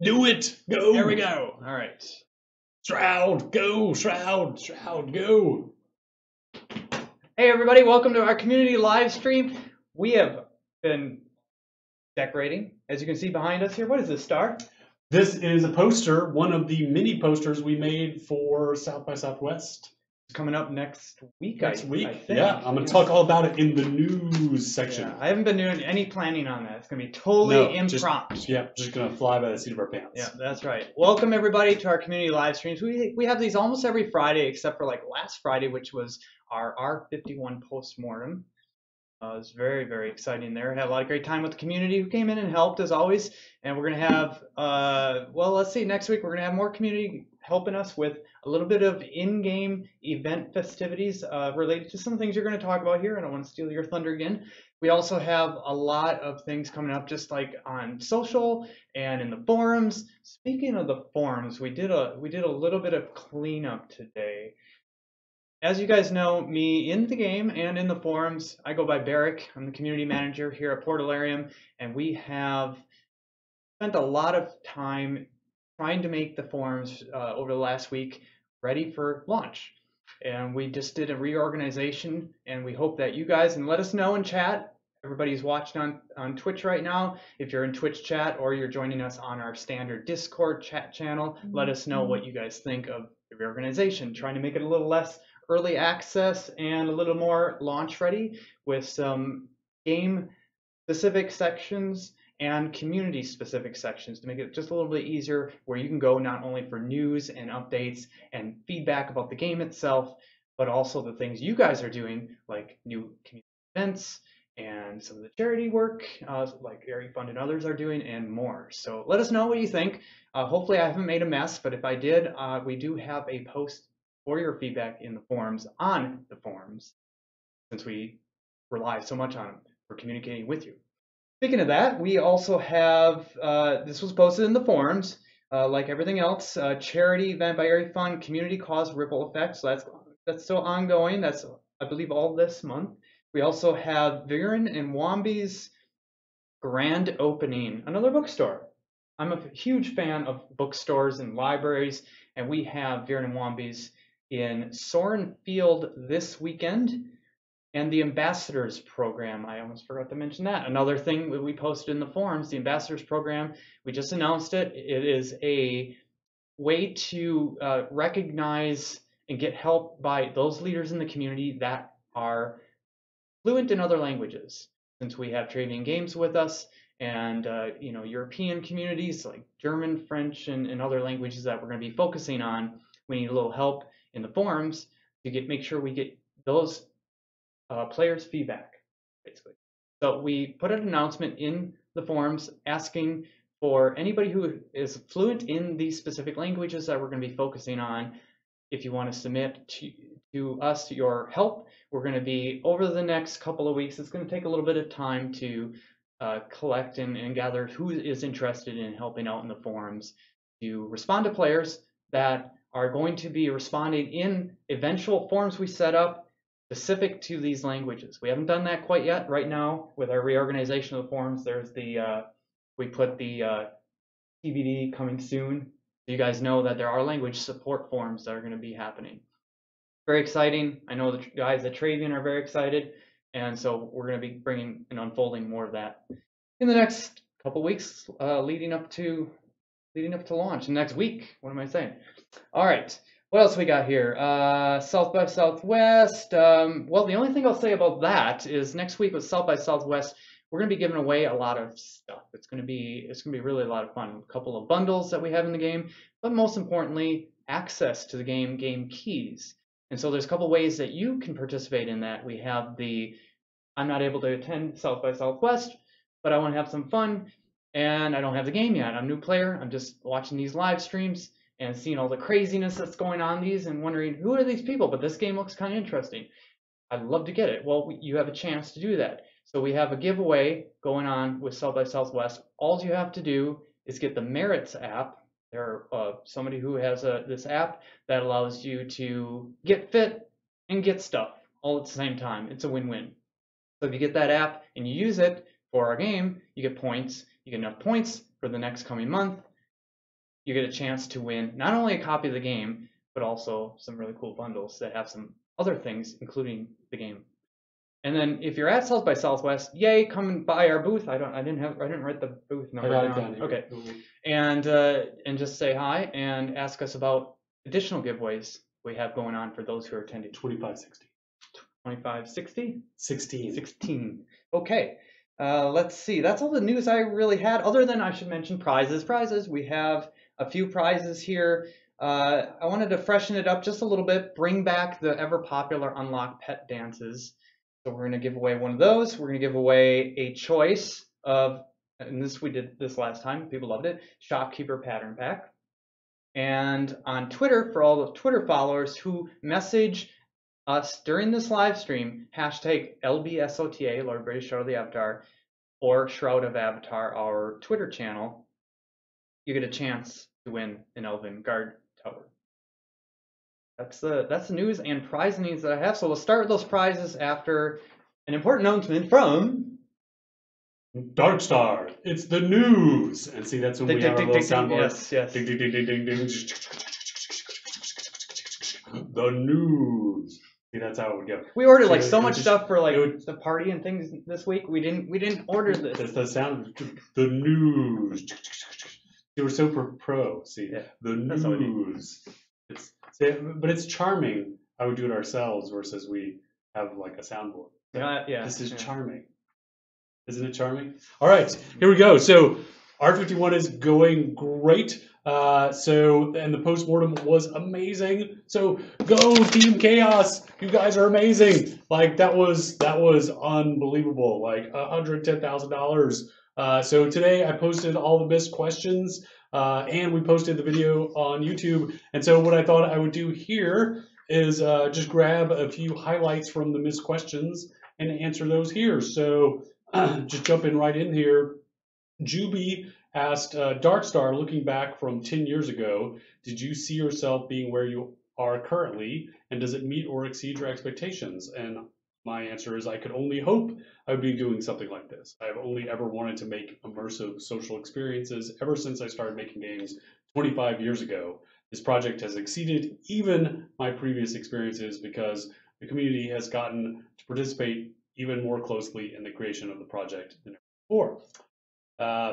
Do it. Go. There we go. All right. Shroud, go. Shroud, Shroud, go. Hey, everybody. Welcome to our community live stream. We have been decorating, as you can see behind us here. What is this, Star? This is a poster, one of the mini posters we made for South by Southwest. It's coming up next week, I I think. Yeah, I'm going to talk all about it in the news section. Yeah, I haven't been doing any planning on that. It's going to be totally impromptu. Just going to fly by the seat of our pants. Yeah, that's right. Welcome, everybody, to our community live streams. We have these almost every Friday, except for like last Friday, which was our R51 postmortem. It was very, very exciting there. Had a lot of great time with the community who came in and helped, as always. And we're going to have, well, let's see, next week we're going to have more community helping us with a little bit of in-game event festivities related to some things you're going to talk about here. I don't want to steal your thunder again. We also have a lot of things coming up, just like on social and in the forums. Speaking of the forums, we did a little bit of cleanup today. As you guys know, me in the game and in the forums, I go by Barrick. I'm the community manager here at Portalarium, and we have spent a lot of time trying to make the forums over the last week ready for launch. And we just did a reorganization, and we hope that you guys, and let us know in chat, everybody's watching on Twitch right now. If you're in Twitch chat or you're joining us on our standard Discord chat channel, let us know what you guys think of the reorganization, trying to make it a little less early access and a little more launch ready with some game specific sections and community specific sections to make it just a little bit easier, where you can go not only for news and updates and feedback about the game itself, but also the things you guys are doing, like new community events and some of the charity work like Area Fund and others are doing, and more. So let us know what you think. Hopefully I haven't made a mess, but if I did, we do have a post for your feedback in the forums, on the forums, since we rely so much on them for communicating with you. Speaking of that, we also have, this was posted in the forums, like everything else, charity event by Area Fund, community cause ripple effects. So that's still ongoing. That's, I believe, all this month. We also have Viren and Wambi's grand opening, another bookstore. I'm a huge fan of bookstores and libraries, and we have Viren and Wambi's in Soren Field this weekend, and the Ambassadors Program. I almost forgot to mention that. Another thing that we posted in the forums, the Ambassadors Program, we just announced it. It is a way to recognize and get help by those leaders in the community that are fluent in other languages. Since we have Travian Games with us, and European communities like German, French, and other languages that we're going to be focusing on, we need a little help in the forums to make sure we get those players' feedback, basically. So we put an announcement in the forums asking for anybody who is fluent in these specific languages that we're going to be focusing on. If you want to submit to us your help, we're going to be, over the next couple of weeks, it's going to take a little bit of time to collect and gather who is interested in helping out in the forums to respond to players that are going to be responding in eventual forums we set up specific to these languages. We haven't done that quite yet. Right now, with our reorganization of the forums, there's the we put the TBD coming soon. You guys know that there are language support forums that are going to be happening. Very exciting. I know the guys at Travian are very excited, and so we're going to be bringing and unfolding more of that in the next couple weeks, leading up to launch. Next week, what am I saying? All right. What else we got here? South by Southwest. Well, the only thing I'll say about that is next week with South by Southwest, we're going to be giving away a lot of stuff. It's going to be really a lot of fun. A couple of bundles that we have in the game, but most importantly, access to the game keys. And so there's a couple ways that you can participate in that. We have the, I'm not able to attend South by Southwest, but I want to have some fun, and I don't have the game yet. I'm a new player. I'm just watching these live streams and seeing all the craziness that's going on these and wondering, who are these people? But this game looks kind of interesting. I'd love to get it. Well, you have a chance to do that. So we have a giveaway going on with South by Southwest. All you have to do is get the Merits app. There are somebody who has this app that allows you to get fit and get stuff all at the same time. It's a win-win. So if you get that app and you use it for our game, you get points. You get enough points for the next coming month you get a chance to win not only a copy of the game, but also some really cool bundles that have some other things, including the game. And then if you're at South by Southwest, yay, come and buy our booth. I didn't write the booth number down. Okay. And just say hi and ask us about additional giveaways we have going on for those who are attending. 2560. 2560? 16. 16. Okay. Let's see. That's all the news I really had, other than I should mention prizes. Prizes. We have a few prizes here. I wanted to freshen it up just a little bit, bring back the ever popular unlock pet dances. So we're going to give away one of those. We're going to give away a choice of, and we did this last time, people loved it, Shopkeeper Pattern Pack. And on Twitter, for all the Twitter followers who message us during this live stream, hashtag LBSOTA, Lord British Shroud of the Avatar, or Shroud of Avatar, our Twitter channel, you get a chance to win an Elven Guard Tower. That's the news and prize news that I have. So we'll start with those prizes after an important announcement from Darkstar. It's the news. And see, that's when we have our little soundboard. Yes, yes. Ding, ding, ding, ding, ding, ding. The news. See, that's how it would go. We ordered like so much stuff for like the party and things this week. We didn't order this. That's the sound. The news. You were so pro. See, yeah, the news. But it's charming how we do it ourselves versus we have like a soundboard. Yeah. This is charming. Isn't it charming? All right, here we go. So R51 is going great. And the postmortem was amazing. So go Team Chaos. You guys are amazing. Like that was unbelievable. Like $110,000. So today I posted all the missed questions. And we posted the video on YouTube. And so what I thought I would do here is just grab a few highlights from the missed questions and answer those here. So just jumping right in here. Juby asked, Darkstar, looking back from 10 years ago, did you see yourself being where you are currently? And does it meet or exceed your expectations? And my answer is I could only hope I would be doing something like this. I've only ever wanted to make immersive social experiences ever since I started making games 25 years ago. This project has exceeded even my previous experiences because the community has gotten to participate even more closely in the creation of the project than ever before.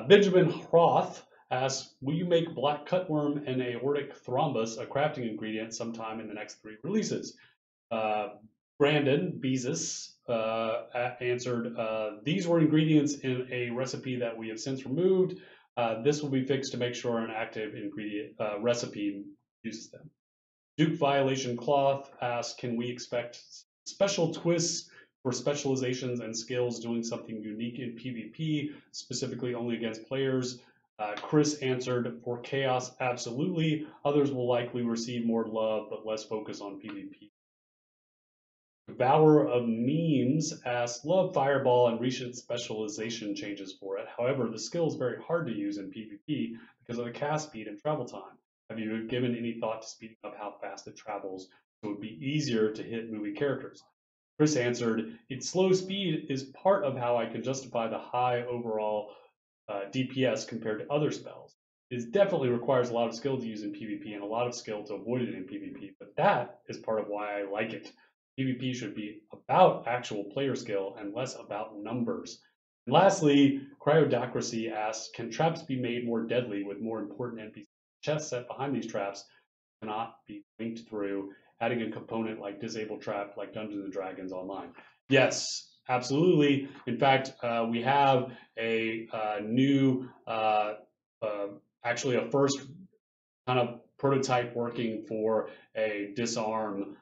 Benjamin Roth asks, will you make black cutworm and aortic thrombus a crafting ingredient sometime in the next 3 releases? Brandon Bezos answered, these were ingredients in a recipe that we have since removed. This will be fixed to make sure an active ingredient recipe uses them. Duke Violation Cloth asks, can we expect special twists for specializations and skills doing something unique in PvP, specifically only against players? Chris answered, for Chaos, absolutely. Others will likely receive more love, but less focus on PvP. Devourer of Memes asks, love Fireball and recent specialization changes for it. However, the skill is very hard to use in PvP because of the cast speed and travel time. Have you given any thought to speeding up how fast it travels so it would be easier to hit movie characters? Chris answered, its slow speed is part of how I can justify the high overall DPS compared to other spells. It definitely requires a lot of skill to use in PvP and a lot of skill to avoid it in PvP, but that is part of why I like it. PvP should be about actual player skill and less about numbers. And lastly, Cryodocracy asks, can traps be made more deadly with more important NPC chests set behind these traps cannot be linked through adding a component like Disable Trap like Dungeons & Dragons Online? Yes, absolutely. In fact, we have a new, actually a first kind of prototype working for a disarm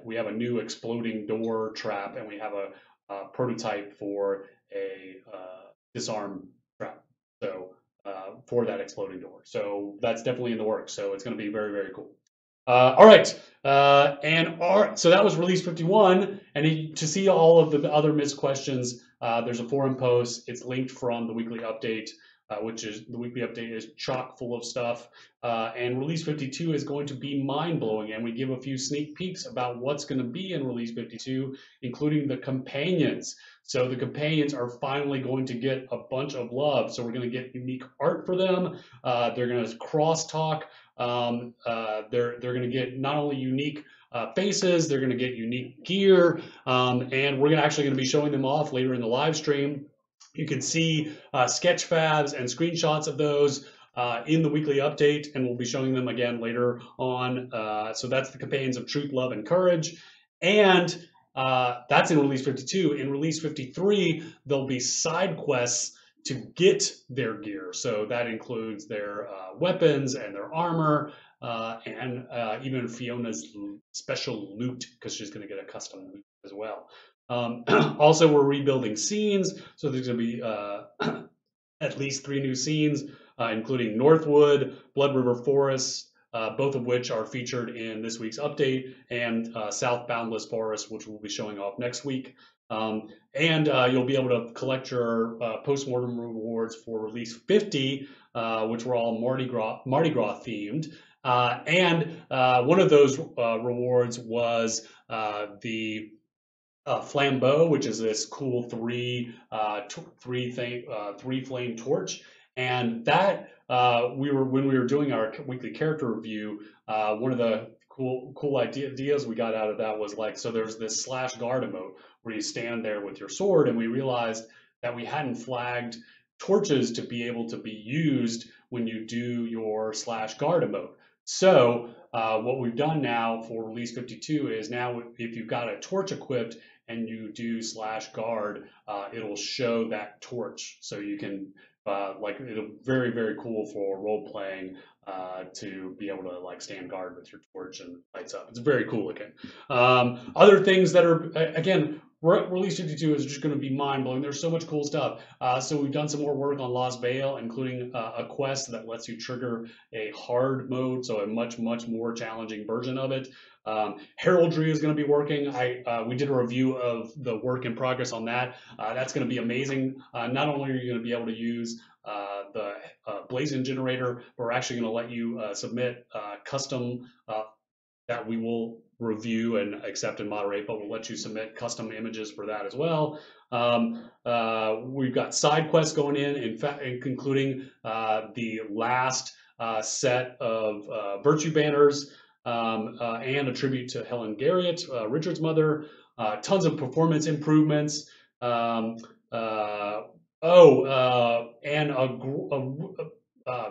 we have a new exploding door trap, and we have a prototype for a disarm trap. So for that exploding door. So that's definitely in the works. So it's going to be very, very cool. All right. So that was release 51. And to see all of the other missed questions, there's a forum post. It's linked from the weekly update, which is the weekly update is chock full of stuff. And release 52 is going to be mind blowing. And we give a few sneak peeks about what's going to be in release 52, including the companions. So the companions are finally going to get a bunch of love. So we're going to get unique art for them. They're going to crosstalk. They're going to get not only unique faces, they're going to get unique gear, and we're actually going to be showing them off later in the live stream. You can see sketch fabs and screenshots of those in the weekly update, and we'll be showing them again later on. So that's the Companions of Truth, Love, and Courage. And that's in Release 52. In Release 53, there'll be side quests to get their gear. So that includes their weapons and their armor, and even Fiona's special loot, because she's going to get a custom loot as well. Also, we're rebuilding scenes, so there's going to be at least 3 new scenes, including Northwood, Blood River Forest, both of which are featured in this week's update, and South Boundless Forest, which we'll be showing off next week. And you'll be able to collect your postmortem rewards for Release 50, which were all Mardi Gras themed. And one of those rewards was the flambeau, which is this cool three flame torch, and that when we were doing our weekly character review, one of the cool ideas we got out of that was like, so there's this slash guard emote where you stand there with your sword, and we realized that we hadn't flagged torches to be able to be used when you do your slash guard emote. So what we've done now for Release 52 is now if you've got a torch equipped and you do slash guard, it'll show that torch. So you can, it'll very, very cool for role playing to be able to like stand guard with your torch and lights up. It's very cool looking. Other things that are, again, Release 52 is just going to be mind-blowing. There's so much cool stuff. So we've done some more work on Lost Vale, including a quest that lets you trigger a hard mode, so a much, much more challenging version of it. Heraldry is going to be working. We did a review of the work in progress on that. That's going to be amazing. Not only are you going to be able to use the Blazon generator, but we're actually going to let you submit custom that we will review and accept and moderate, but we'll let you submit custom images for that as well. We've got side quests going in fact, including the last set of virtue banners, and a tribute to Helen Garriott, Richard's mother, tons of performance improvements, and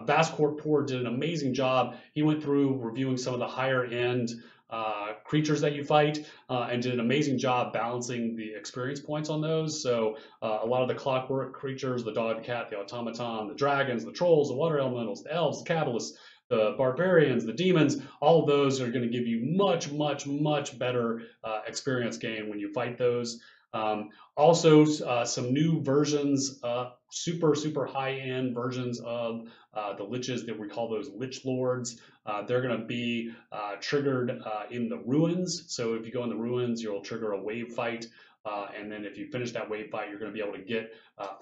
Vascourt Poor did an amazing job. He went through reviewing some of the higher end creatures that you fight, and did an amazing job balancing the experience points on those. So a lot of the clockwork creatures, the dog, the cat, the automaton, the dragons, the trolls, the water elementals, the elves, the kabbalists, the barbarians, the demons, all of those are going to give you much, much, much better experience gain when you fight those. Also, some new versions, super, super high-end versions of the liches that we call those lich lords. They're going to be triggered in the ruins. So if you go in the ruins, you'll trigger a wave fight. And then if you finish that wave fight, you're going to be able to get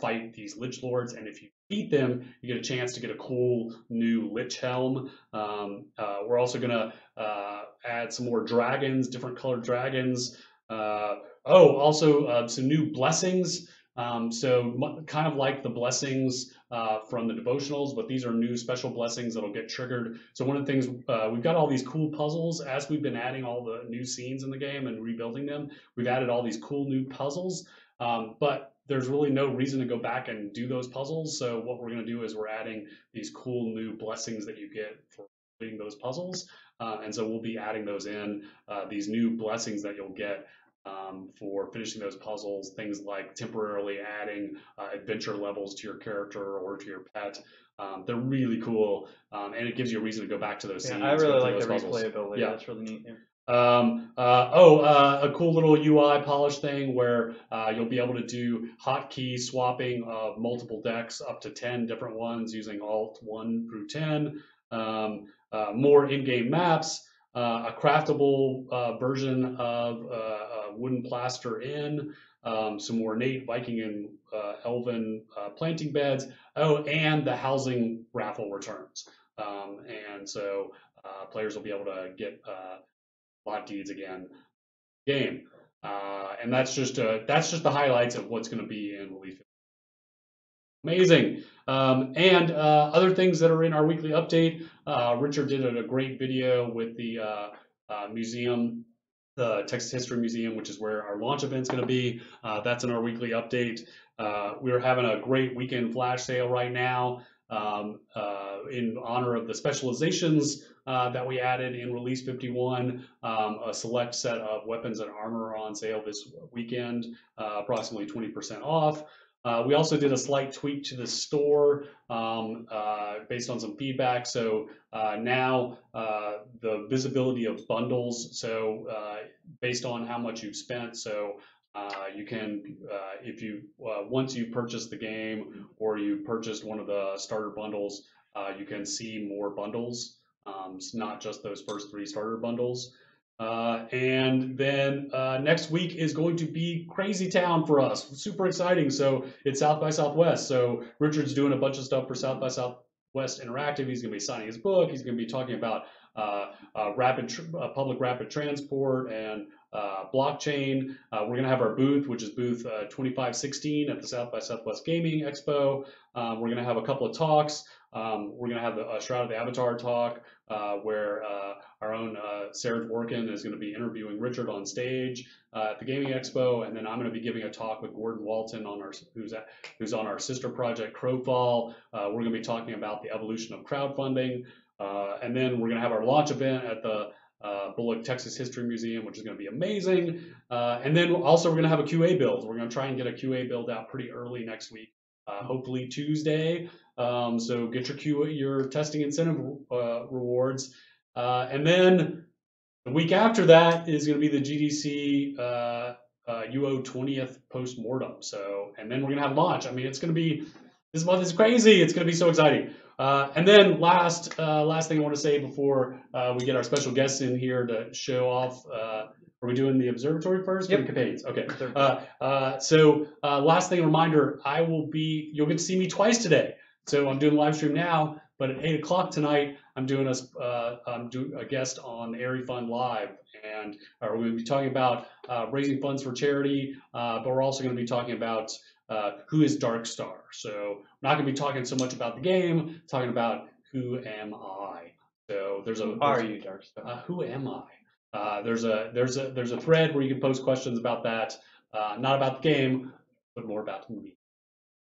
fight these lich lords. And if you beat them, you get a chance to get a cool new lich helm. We're also going to add some more dragons, different colored dragons. Also some new blessings. So kind of like the blessings from the devotionals, but these are new special blessings that'll get triggered. So one of the things, we've got all these cool puzzles as we've been adding all the new scenes in the game and rebuilding them. We've added all these cool new puzzles, but there's really no reason to go back and do those puzzles. So what we're going to do is we're adding these cool new blessings that you get for completing those puzzles. And so we'll be adding those in, these new blessings that you'll get for finishing those puzzles, things like temporarily adding adventure levels to your character or to your pet. They're really cool, and it gives you a reason to go back to those scenes. I really like the replayability. Yeah. That's really neat. Yeah. A cool little UI polish thing where you'll be able to do hotkey swapping of multiple decks, up to 10 different ones using Alt 1 through 10. More in-game maps, a craftable version of wooden plaster inn, some more innate Viking and Elven planting beds. And the housing raffle returns. And so players will be able to get lot deeds again game. And that's just the highlights of what's going to be in release. Amazing. And other things that are in our weekly update. Richard did a great video with the museum, the Texas History Museum, which is where our launch event's going to be. That's in our weekly update. We're having a great weekend flash sale right now in honor of the specializations that we added in Release 51. A select set of weapons and armor are on sale this weekend, approximately 20% off. We also did a slight tweak to the store based on some feedback. So now the visibility of bundles, so based on how much you've spent, so you can, if you once you purchase the game or you purchased one of the starter bundles, you can see more bundles. It's not just those first 3 starter bundles. And then next week is going to be crazy town for us. Super exciting. So it's South by Southwest. So Richard's doing a bunch of stuff for South by Southwest Interactive. He's going to be signing his book. He's going to be talking about public rapid transport and blockchain. We're going to have our booth, which is booth 2516 at the South by Southwest Gaming Expo. We're going to have a couple of talks. We're going to have the Shroud of the Avatar talk, where our own Sarah Dworkin is going to be interviewing Richard on stage at the Gaming Expo, and then I'm going to be giving a talk with Gordon Walton on who's on our sister project Crowfall. We're going to be talking about the evolution of crowdfunding, and then we're going to have our launch event at the Bullock Texas History Museum, which is going to be amazing. And then also we're going to have a QA build. We're going to try and get a QA build out pretty early next week, hopefully Tuesday. So get your testing incentive rewards. And then the week after that is going to be the GDC UO 20th post-mortem. So, and then we're going to have launch. I mean, it's going to be, this month is crazy. It's going to be so exciting. And then last thing I want to say before we get our special guests in here to show off. Are we doing the observatory first? Yep. Or the companions? Okay. So last thing, reminder, you'll get to see me twice today. So I'm doing a live stream now, but at 8 o'clock tonight, I'm doing a guest on Airy Fund Live, and we're going to be talking about raising funds for charity, but we're also going to be talking about who is Dark Star. So we're not going to be talking so much about the game, talking about who am I. So Who are you, Dark Star? Who am I? There's a thread where you can post questions about that, not about the game, but more about me.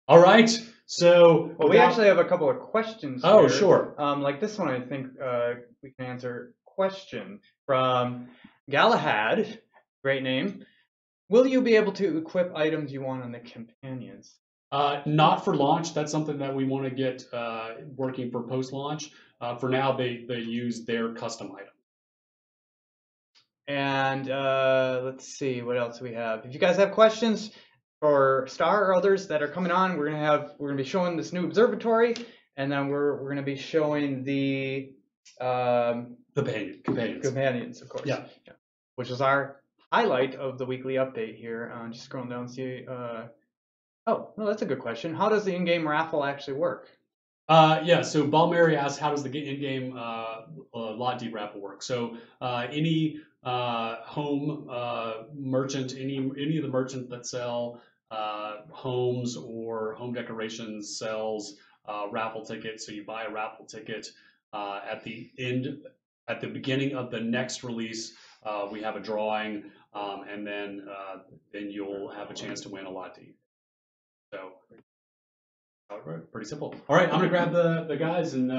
All right. So we actually have a couple of questions here. Oh, sure. Like this one, I think we can answer. Question from Galahad. Great name. Will you be able to equip items you want on the companions? Not for launch. That's something that we want to get working for post-launch. For now, they use their custom item. And let's see what else we have. If you guys have questions for Star or others that are coming on, we're gonna be showing this new observatory, and then we're gonna be showing the companions, of course. Yeah. Which is our highlight of the weekly update here. Just scrolling down and see. Oh, no, that's a good question. How does the in-game raffle actually work? Yeah, so Balmary asks, how does the in-game lot deep raffle work? So any home merchant, any of the merchants that sell homes or home decorations sells raffle tickets. So you buy a raffle ticket at the beginning of the next release. We have a drawing, and then you'll have a chance to win a lot deep. So pretty simple. All right, I'm gonna grab the guys, and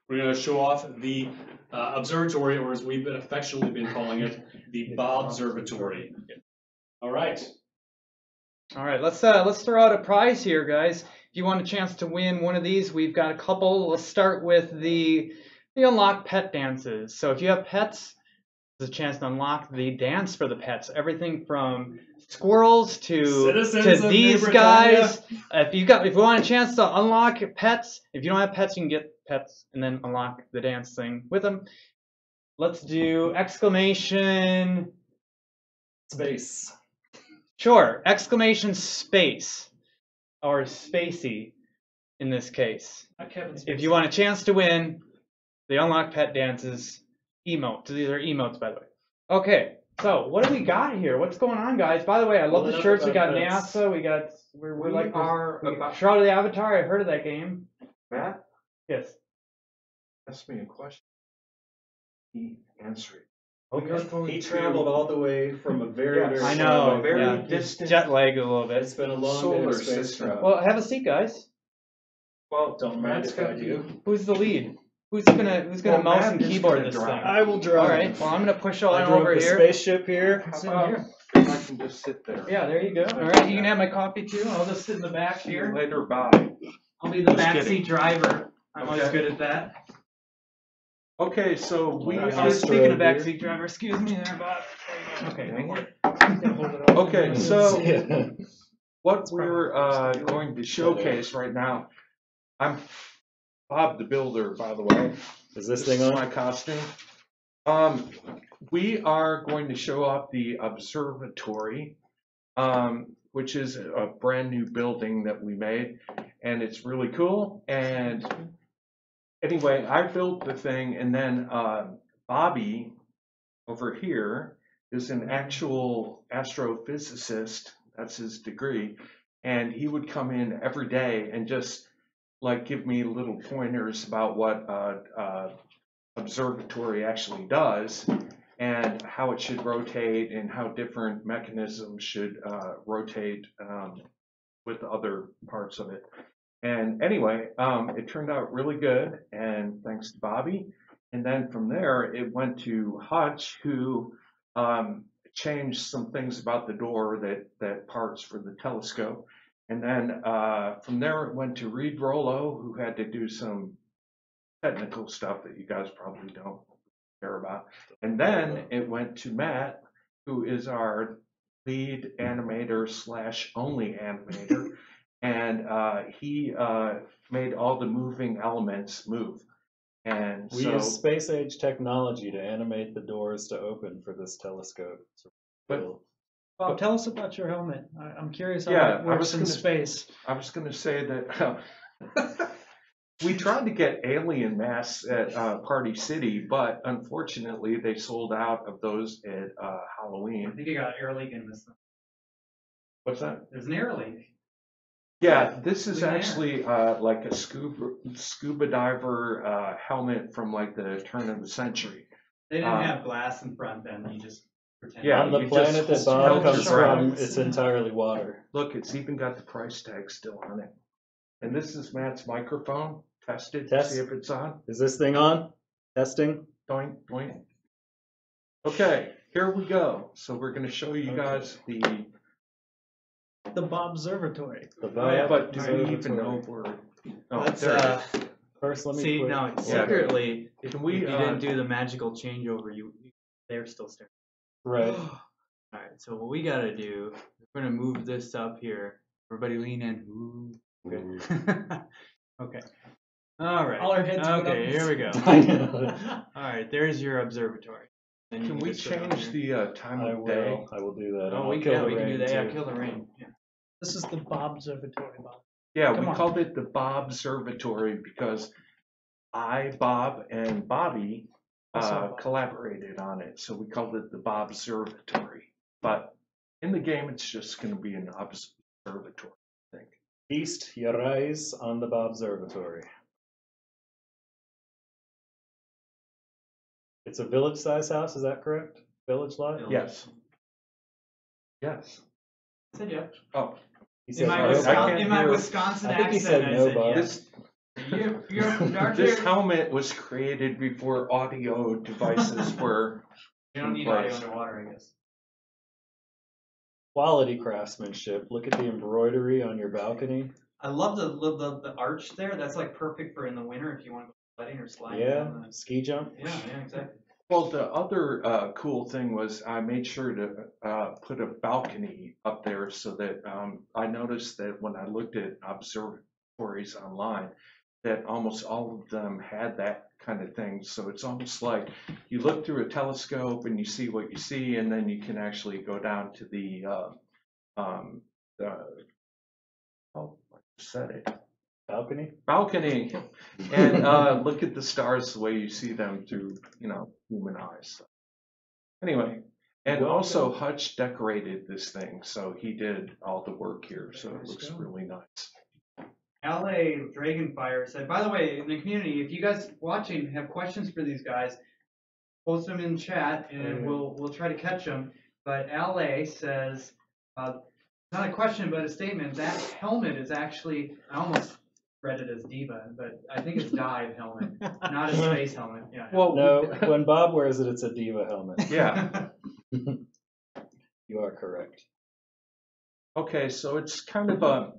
we're gonna show off the observatory, or as we've been affectionately been calling it, the Observatory. All right. All right, let's throw out a prize here, guys. If you want a chance to win one of these, we've got a couple. Let's start with the unlock pet dances. So if you have pets, there's a chance to unlock the dance for the pets. Everything from squirrels to these guys. If you want a chance to unlock pets, if you don't have pets, you can get pets and then unlock the dance thing with them. Let's do exclamation space. Sure, exclamation space, or spacey in this case. If you want a chance to win the unlock pet dances emote. These are emotes, by the way. Okay, So what do we got here? What's going on, guys? By the way, I love the shirts. We got NASA. We got we're like Shroud of the Avatar. I heard of that game. Matt, Yes. ask me a question. He answered. Okay. He traveled all the way from a very, Yes. very I know. very Yeah. distant Jet lag a little bit. It's been a long solar day of space system. travel. Well, have a seat, guys. Well, Don't mind Matt's if I gonna do. be. Who's the lead? Who's gonna Well, mouse Matt and is keyboard gonna this drive. thing? I will drive. All right. Well, I'm gonna push on I drove over the here. spaceship here. How It's in about here. if I can just sit there? Yeah, there you go. All right, you can have my coffee too. I'll just sit in the back See you here. later, bye. I'll be the Just kidding. backseat driver. I'm always Okay. good at that. Okay, so we Speaking of backseat driver, excuse me there, Bob. Okay, hang on. Okay, so Yeah. what we're going to showcase right now. I'm Bob the Builder, by the way. Is this This thing is on? my costume. We are going to show off the Observatory, which is a brand new building that we made, and it's really cool. And anyway, I built the thing, and then Bobby over here is an actual astrophysicist. That's his degree, and he would come in every day and just like give me little pointers about what observatory actually does and how it should rotate and how different mechanisms should rotate with other parts of it. And anyway, it turned out really good, and thanks to Bobby. And then from there, it went to Hutch, who changed some things about the door that parts for the telescope. And then from there, it went to Reed Rollo, who had to do some technical stuff that you guys probably don't care about. And then it went to Matt, who is our lead animator / only animator. And he made all the moving elements move. And We so, use space age technology to animate the doors to open for this telescope. But- Well, tell us about your helmet. I'm curious how Yeah, it works in space. I was going to say that we tried to get alien masks at Party City, but unfortunately they sold out of those at I Halloween. think you got air leak in this. What's that? There's an air leak. Yeah, this is Clean air. actually like a scuba diver helmet from like the turn of the century. They didn't have glass in front then. You just pretend. Yeah, On the you planet just that Bob held comes your breath. from, it's entirely water. Look, it's even got the price tag still on it. And this is Matt's microphone. Test it, Test. see if it's on. Is this thing on? Testing? Doink, doink. Okay, here we go. So we're going to show you guys the. The Bob Observatory. The But do Bob we even know Observatory. where? Oh, That's there it is. First, let me see put- no, Yeah. secretly. Can we? If you didn't do the magical changeover, they're still staring. Right. All right, so what we gotta do, we're gonna move this up here. Everybody lean in. Ooh, good. Okay. All right. All our heads went Okay, up. here we go. I know. All right, there's your observatory. Then you Can we just sit on change here. the time I of day? will. I will do that. Oh, I'll we kill can. the We can do rain, that. Yeah, too. kill the rain. Yeah. This is the Bob Observatory, Bob. Yeah, Come we on. called it the Bob Observatory because Bob, and Bobby Also Bob. collaborated on it. So we called it the Bob Observatory. But in the game, it's just going to be an observatory, I think. Feast your eyes on the Bob Observatory. It's a village-sized house, is that correct? Village lot? Village. Yes. Yes. I said yeah. Oh, He In said my, no, Wisconsin- Bob. can't in my hear- Wisconsin I think he accent, said I no, said Bob. yes. You're from Dark this Hair. helmet was created before audio devices were. You don't need audio underwater, I guess. Quality craftsmanship. Look at the embroidery on your balcony. I love the arch there. That's like perfect for in the winter if you want to go sledding or sliding. Yeah, down the- ski jump. Yeah, exactly. Well, the other cool thing was I made sure to put a balcony up there so that I noticed that when I looked at observatories online, that almost all of them had that kind of thing. So it's almost like you look through a telescope and you see what you see, and then you can actually go down to the oh, I just said it. Balcony? Balcony and look at the stars the way you see them through, human eyes. So, anyway, And also Hutch decorated this thing, so he did all the work here, so it looks really nice. LA Dragonfire said, by the way, in the community, if you guys watching have questions for these guys, post them in chat and we'll try to catch them. But LA says, not a question but a statement. That helmet is actually, I almost read it as Diva, but I think it's dive helmet, not a space helmet. Yeah. Well, no, when Bob wears it, it's a Diva helmet. Yeah. You are correct. Okay, so it's kind of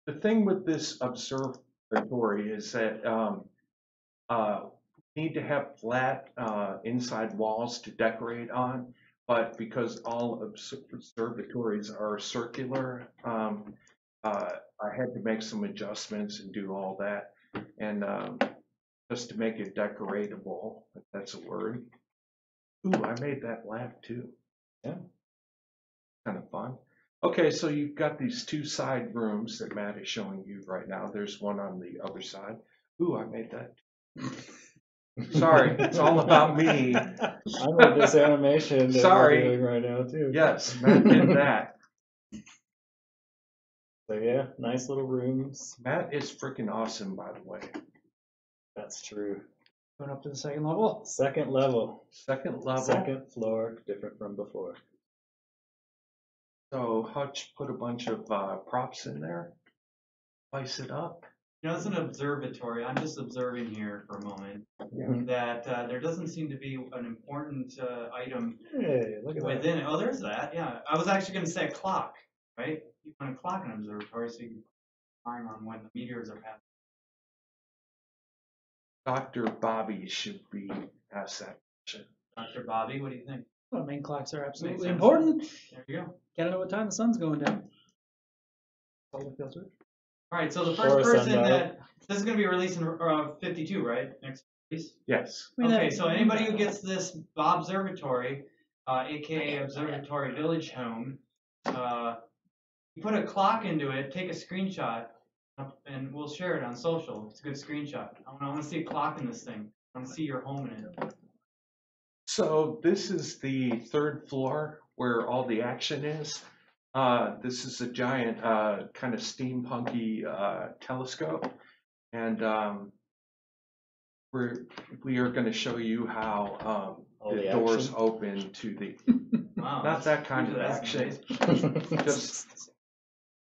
the thing with this observatory is that we need to have flat inside walls to decorate on, but because all observatories are circular, I had to make some adjustments and do all that, and just to make it decoratable, if that's a word. Ooh, I made that laugh too. Yeah. Kind of fun. Okay, so you've got these two side rooms that Matt is showing you right now. There's one on the other side. Ooh, I made that. Sorry, it's all about me. I made this animation that we're doing right now too. Yes, Matt did that. So yeah, nice little rooms. Matt is freaking awesome, by the way. That's true. Going up to the second level. Second level. Second level. Second floor, different from before. So Hutch put a bunch of props in there, spice it up. You know, it's an observatory. I'm just observing here for a moment that there doesn't seem to be an important item look at within it. Oh, there's that. Yeah, I was actually going to say a clock, right? You want a clock in an observatory so you can time on when the meteors are passing. Dr. Bobby should be asked that question. Dr. Bobby, what do you think? Well, main clocks are absolutely sense. important. There you go. Gotta know what time the sun's going down. All right, so the first person that this is going to be released in 52, right? Next release. Yes. Okay, so anybody who gets this Observatory, aka Observatory Village Home, you put a clock into it, take a screenshot, and we'll share it on social. It's a good screenshot. I want to see a clock in this thing. I want to see your home in it. So this is the third floor where all the action is. This is a giant kind of steampunky telescope, and we are going to show you how the doors open to the Wow, not that kind of action. Just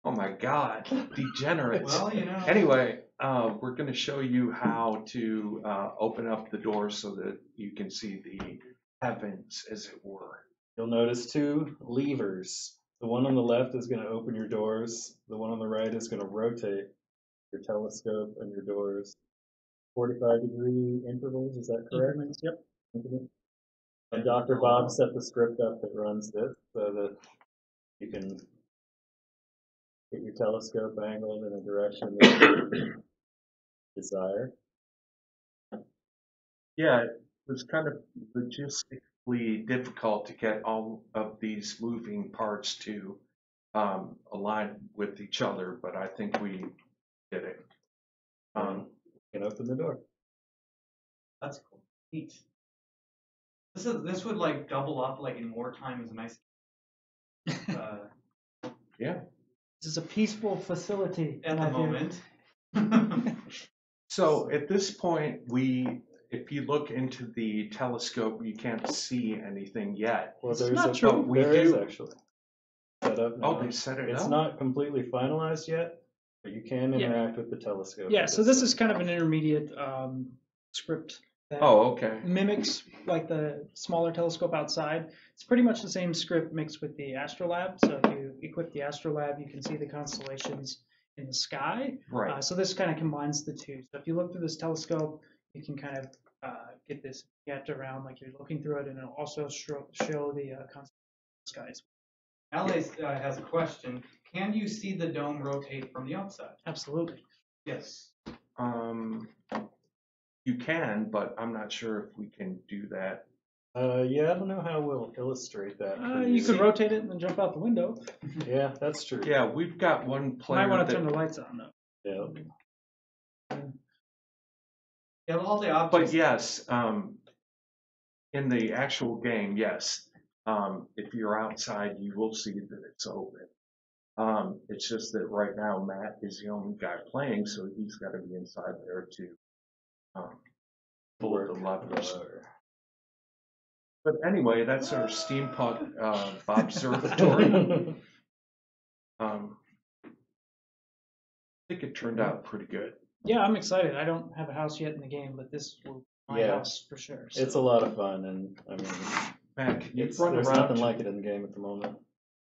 oh my God, degenerates. Well, you know. Anyway, we're going to show you how to open up the doors so that you can see the heavens, as it were. You'll notice two levers. The one on the left is going to open your doors. The one on the right is going to rotate your telescope and your doors. 45-degree intervals, is that correct? Increments, yep. And Dr. Bob set the script up that runs this so that you can get your telescope angled in a direction that you desire. Yeah, it was kind of logistically difficult to get all of these moving parts to align with each other, but I think we did it. You can open the door. That's cool. Neat. This would like double up like in wartime as a nice. Yeah. This is a peaceful facility. At the moment. So at this point, if you look into the telescope, you can't see anything yet. Well, It's not true. There is actually set up now. Oh, they set it up? It's not completely finalized yet, but you can interact with the telescope. Yeah, so this is kind of an intermediate script that Oh, okay. mimics like the smaller telescope outside. It's pretty much the same script mixed with the astrolabe. So if you equip the astrolabe, you can see the constellations in the sky. Right. So this kind of combines the two. So if you look through this telescope, you can kind of get this get around like you're looking through it, and it'll also show the constellation skies. Alice has a question. Can you see the dome rotate from the outside? Absolutely. Yes. You can, but I'm not sure if we can do that. Yeah, I don't know how we'll illustrate that. for You could rotate it and then jump out the window. Yeah, that's true. Yeah, we've got one You player might want to that, turn the lights on though. Yeah. Yeah, all the objects. but yes, in the actual game, yes, If you're outside, you will see that it's open. It's just that right now Matt is the only guy playing, so he's got to be inside there to pull the levers. But anyway, that's our steampunk observatory. I think it turned out pretty good. Yeah, I'm excited. I don't have a house yet in the game, but this will be my house for sure. So. It's a lot of fun, and I mean, Matt, can you there's run around? nothing like it in the game at the moment.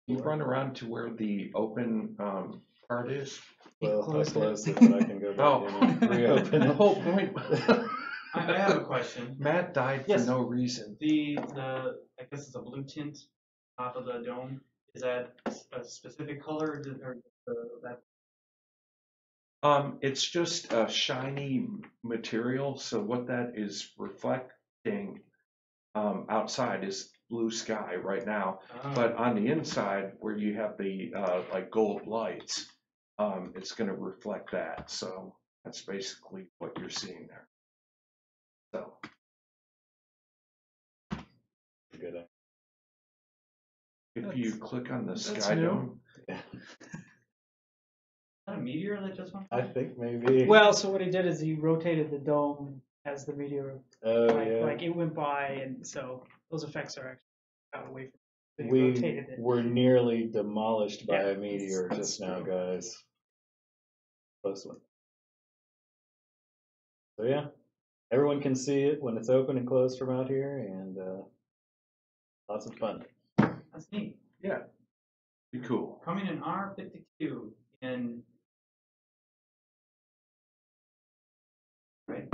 You run around to where the open part is. Well, I closed it, but I can go back in and reopen The it. whole point. I have a question. Matt died for no reason. The I guess it's a blue tint top of the dome. Is that a specific color or that? It's just a shiny material. So what that is reflecting outside is blue sky right now. But on the inside, where you have the like gold lights, it's going to reflect that. So that's basically what you're seeing there. So Good. if you click on the that's sky new. dome, Yeah. Is that a meteor that just went by? I think maybe. Well, so what he did is he rotated the dome as the meteor, Oh like it went by, and so those effects are actually got away from. He rotated it. were nearly demolished by Yeah, a meteor that's just now, true. guys. Close one. So yeah, everyone can see it when it's open and closed from out here, and lots of fun. That's neat. yeah, be cool. Coming in R52 in. Right.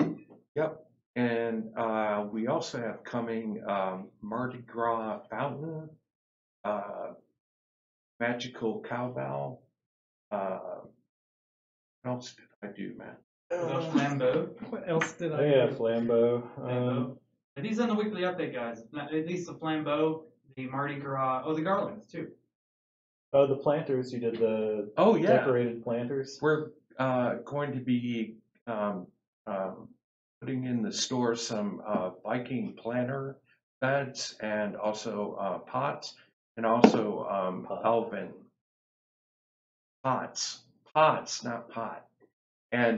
Yep. And we also have coming Mardi Gras Fountain, Magical Cowbell. What else did I do, man? The Flambeau. What else did Oh I? yeah, do? Flambeau. Flambeau. Are these on the weekly update, guys? At least the Flambeau, the Mardi Gras, the garlands too. Oh, the planters. You did the Oh yeah, decorated planters. we're going to be putting in the store some Viking planter beds and also pots, and also elven pots, not pot, and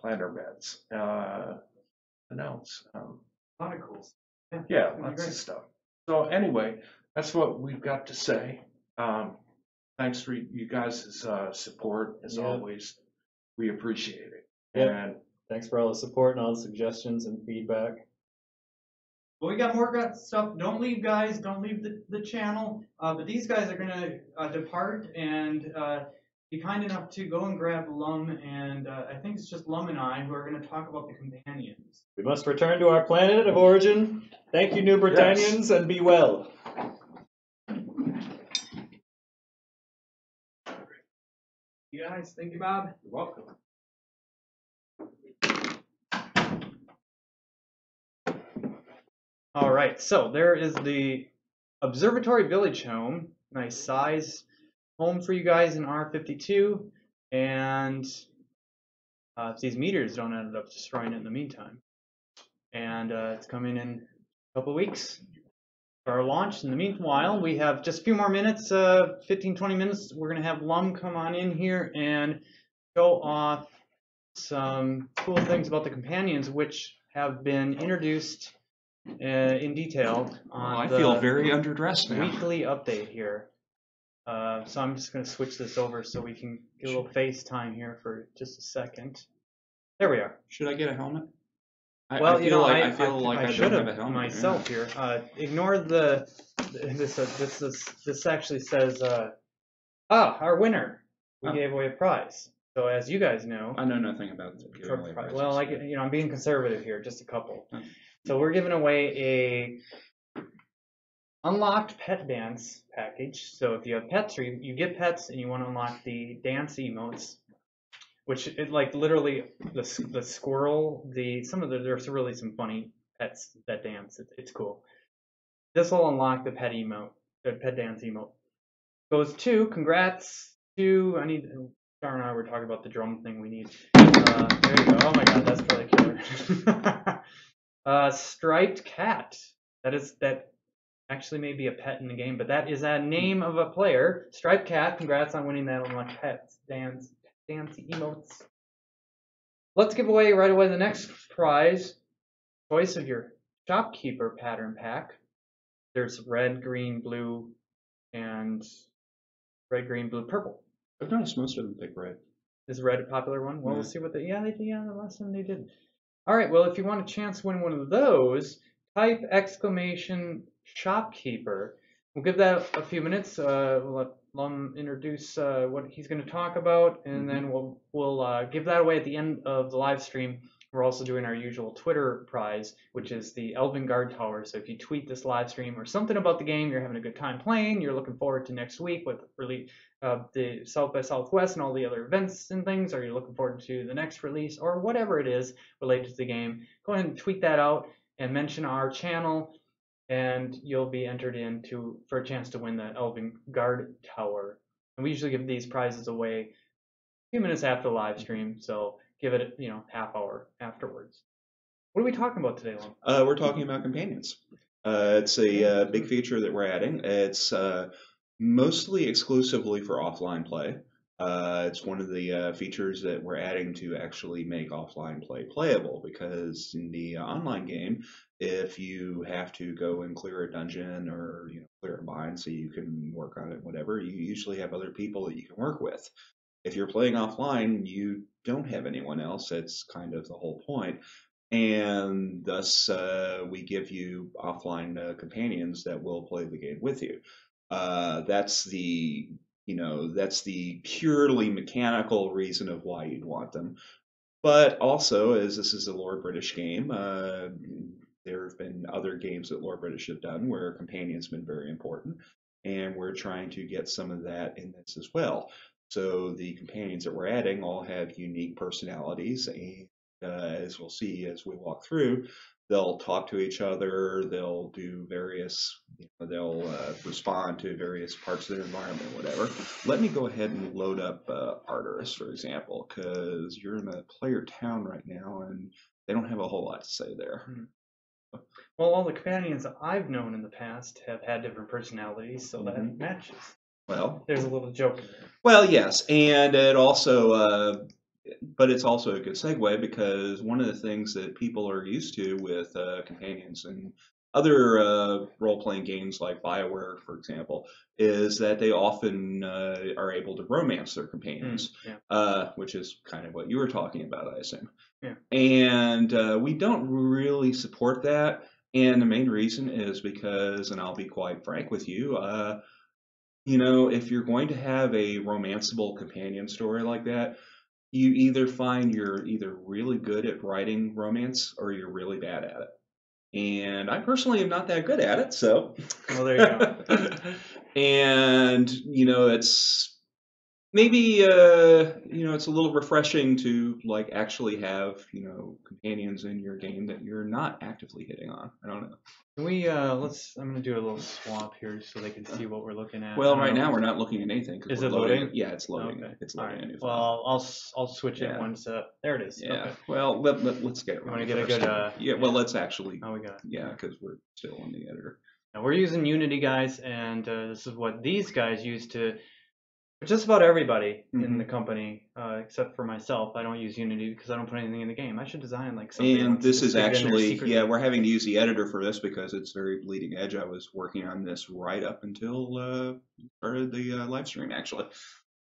planter beds. What else? A lot of cool. Yeah, That'd be lots great. of stuff. So anyway, that's what we've got to say. Thanks for you guys' support as Yeah. always. We appreciate it. Yeah. And Thanks for all the support and all the suggestions and feedback. Well, we got more good stuff. Don't leave, guys. Don't leave the channel. But these guys are going to depart and be kind enough to go and grab Lum. And I think it's just Lum and I who are going to talk about the companions. We must return to our planet of origin. Thank you, New Britannians, and be well. You guys, thank you, Bob. you're welcome. All right, so there is the Observatory Village home. Nice size home for you guys in R52. And if these meters don't end up destroying it in the meantime. And it's coming in a couple of weeks for our launch. In the meanwhile, we have just a few more minutes, 15, 20 minutes. We're going to have Lum come on in here and show off some cool things about the companions, which have been introduced in detail on I feel very underdressed now. weekly update here. So I'm just going to switch this over so we can get a little FaceTime here for just a second. There we are. Should I get a helmet? Well, I feel like I don't should have a helmet myself here. Ignore this actually says our winner. We gave away a prize. So as you guys know, I know nothing about giving away prizes. well, I'm being conservative here, just a couple. Okay. So we're giving away a unlocked pet dance package. So if you have pets or you get pets and you want to unlock the dance emotes, which it like literally the squirrel, there's really some funny pets that dance. It's cool. This will unlock the pet emote, the pet dance emote. Goes to congrats to Char and I were talking about the drum thing we need. There you go. Oh my god, that's probably killer. Striped cat. That actually may be a pet in the game, but that is a name of a player. Striped Cat, congrats on winning that Unlock Pets dance emotes. Let's give away right away the next prize. Choice of your shopkeeper pattern pack. There's red, green, blue, and red, green, blue, purple. I've noticed most of them pick red. Is red a popular one? Well, Yeah. we'll see what the the last one they did. All right, well, if you want a chance to win one of those, type !shopkeeper. We'll give that a few minutes. We'll let Lum introduce what he's going to talk about, and then we'll give that away at the end of the live stream. We're also doing our usual Twitter prize, which is the Elven Guard Tower. So if you tweet this live stream or something about the game, you're having a good time playing, you're looking forward to next week with really the South by Southwest and all the other events and things, or you're looking forward to the next release or whatever it is related to the game, go ahead and tweet that out and mention our channel, and you'll be entered for a chance to win the Elven Guard Tower. And we usually give these prizes away a few minutes after the live stream, so give it half hour afterwards. What are we talking about today, Lum? We're talking about companions. It's a big feature that we're adding. It's mostly exclusively for offline play. It's one of the features that we're adding to actually make offline play playable, because in the online game, if you have to go and clear a dungeon or clear a mine so you can work on it, whatever, you usually have other people that you can work with. If you're playing offline, you don't have anyone else. That's kind of the whole point. And thus, we give you offline companions that will play the game with you. That's the purely mechanical reason of why you'd want them. But also, as this is a Lore British game, there have been other games that Lore British have done where companion's been very important, and we're trying to get some of that in this as well. So the companions that we're adding all have unique personalities, and as we'll see as we walk through, they'll talk to each other, they'll do various, they'll respond to various parts of their environment, whatever. Let me go ahead and load up Arteris, for example, because you're in a player town right now, and they don't have a whole lot to say there. Well, all the companions that I've known in the past have had different personalities, so that matches. Well, there's a little joke in there. Well, yes, and it also, but it's also a good segue, because one of the things that people are used to with companions and other role-playing games like BioWare, for example, is that they often are able to romance their companions, which is kind of what you were talking about, I assume. Yeah. And we don't really support that, and the main reason is because, and I'll be quite frank with you, if you're going to have a romanceable companion story like that, you either find you're either really good at writing romance or you're really bad at it. And I personally am not that good at it, so. Well, there you go. And, it's maybe, it's a little refreshing to, actually have, companions in your game that you're not actively hitting on. I don't know. Can we, I'm going to do a little swap here so they can see what we're looking at. Well, right now we're not looking at anything. Is it loading? Yeah, it's loading. Okay. It's loading a new file. Well, I'll switch it once. There it is. Yeah. Okay. Well, let's get it. You want to get a good? Yeah. Well, let's actually. Oh, we got it. Yeah, because we're still on the editor. Now we're using Unity, guys, and this is what these guys use to. Just about everybody in the company, except for myself. I don't use Unity because I don't put anything in the game. I should design something. And this is actually, we're having to use the editor for this because it's very bleeding edge. I was working on this right up until started the live stream, actually.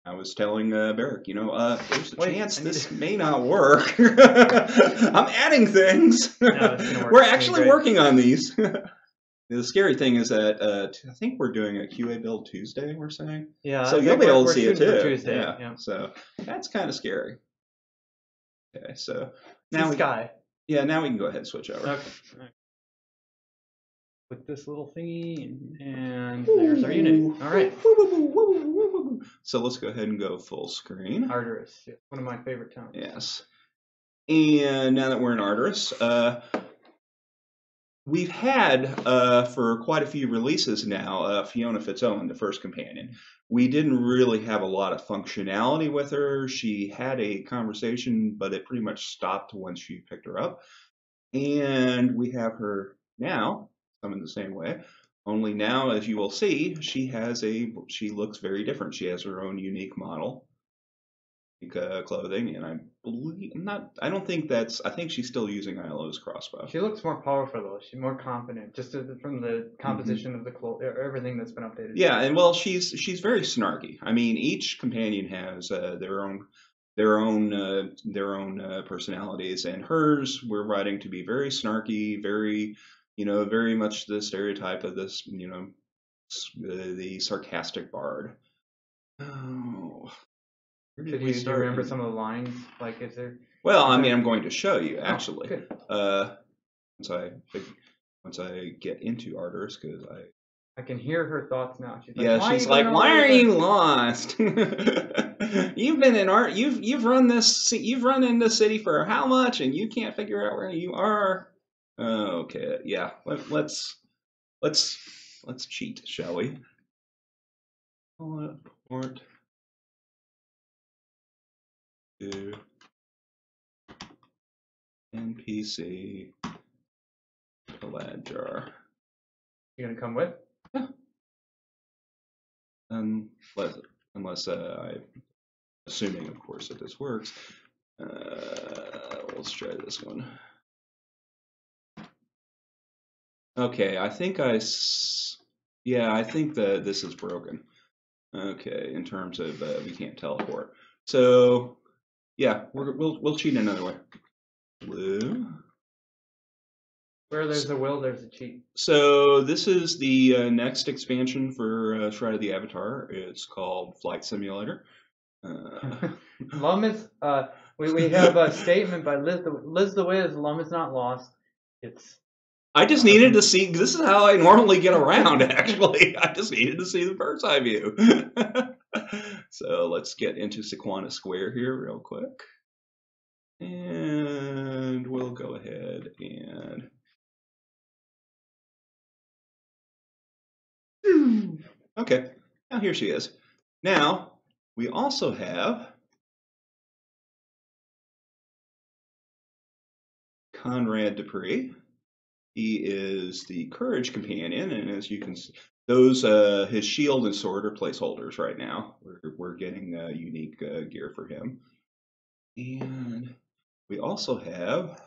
I was telling Barrick, there's a chance this may not work. I'm adding things. No, we're actually working on these. The scary thing is that I think we're doing a QA build Tuesday, we're saying. Yeah. So you'll be able to see it too. Tuesday, yeah. So that's kind of scary. Okay, so now now we can go ahead and switch over. Okay. Right. Click this little thingy, and there's our Unity. All right. So let's go ahead and go full screen. Arteris, one of my favorite towns. Yes. And now that we're in Arteris, we've had, for quite a few releases now, Fiona Fitzowen, the first companion. We didn't really have a lot of functionality with her. She had a conversation, but it pretty much stopped once you picked her up. And we have her now, some in the same way, Only now, as you will see, she looks very different. She has her own unique model, clothing, and I think she's still using ILO's crossbow. She looks more powerful though. She's more confident, just from the composition of the everything that's been updated. Yeah, and well, she's very snarky. I mean, each companion has their own personalities, and hers we're writing to be very snarky, very very much the stereotype of this the sarcastic bard. Oh. Do you remember some of the lines? Like, is there? Well, I mean, I'm going to show you actually. Oh, good. Once I get into Arteris, because I can hear her thoughts now. She's like, why are you lost? You've been in art. You've run in this city for how much, and you can't figure out where you are. Okay, yeah. Let's cheat, shall we? Port to NPC collab jar. You gonna come with? Yeah. Unless I'm assuming, of course, that this works. Let's try this one. Okay, I think that this is broken. Okay, in terms of we can't teleport. So yeah, we'll cheat another way. Blue. Where there's a will, there's a cheat. So this is the next expansion for Shroud of the Avatar. It's called Flight Simulator. Lum is we have a statement by Liz the Wiz. Lum is not lost. I just needed to see. This is how I normally get around. Actually, I just needed to see the bird's eye view. So let's get into Sequana Square here real quick, and we'll go ahead and. Okay, now here she is. Now we also have Conrad Dupree. He is the Courage Companion, and as you can see, those his shield and sword are placeholders right now. We're getting unique gear for him, and we also have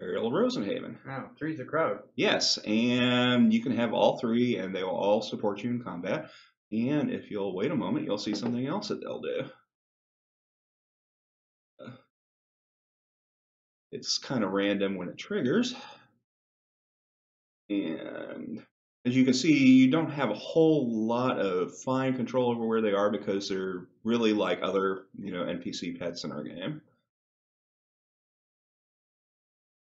Ariel Rosenhaven. Oh, three's a crowd. Yes, and you can have all three, and they will all support you in combat. And if you'll wait a moment, you'll see something else that they'll do. It's kind of random when it triggers. And as you can see, you don't have a whole lot of fine control over where they are because they're really like other, NPC pets in our game.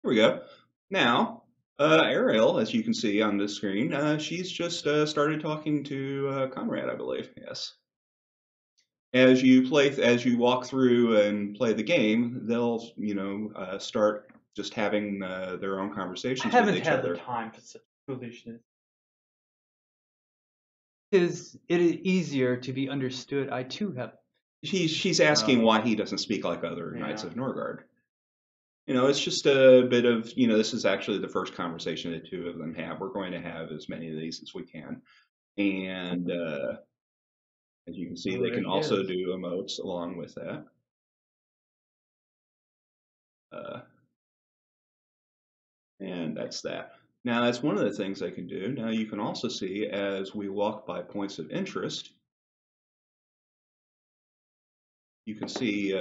Here we go. Now, Ariel, as you can see on the screen, she's just started talking to Conrad, I believe. Yes. As you walk through and play the game, they'll start just having their own conversations with each other. I haven't had the time for such foolishness. It is easier to be understood. I too have. She's asking why he doesn't speak like other Knights of Norgard. It's just a bit of, this is actually the first conversation the two of them have. We're going to have as many of these as we can. And as you can see, they can also do emotes along with that. And that's that. Now, that's one of the things they can do. Now, you can also see as we walk by points of interest, you can see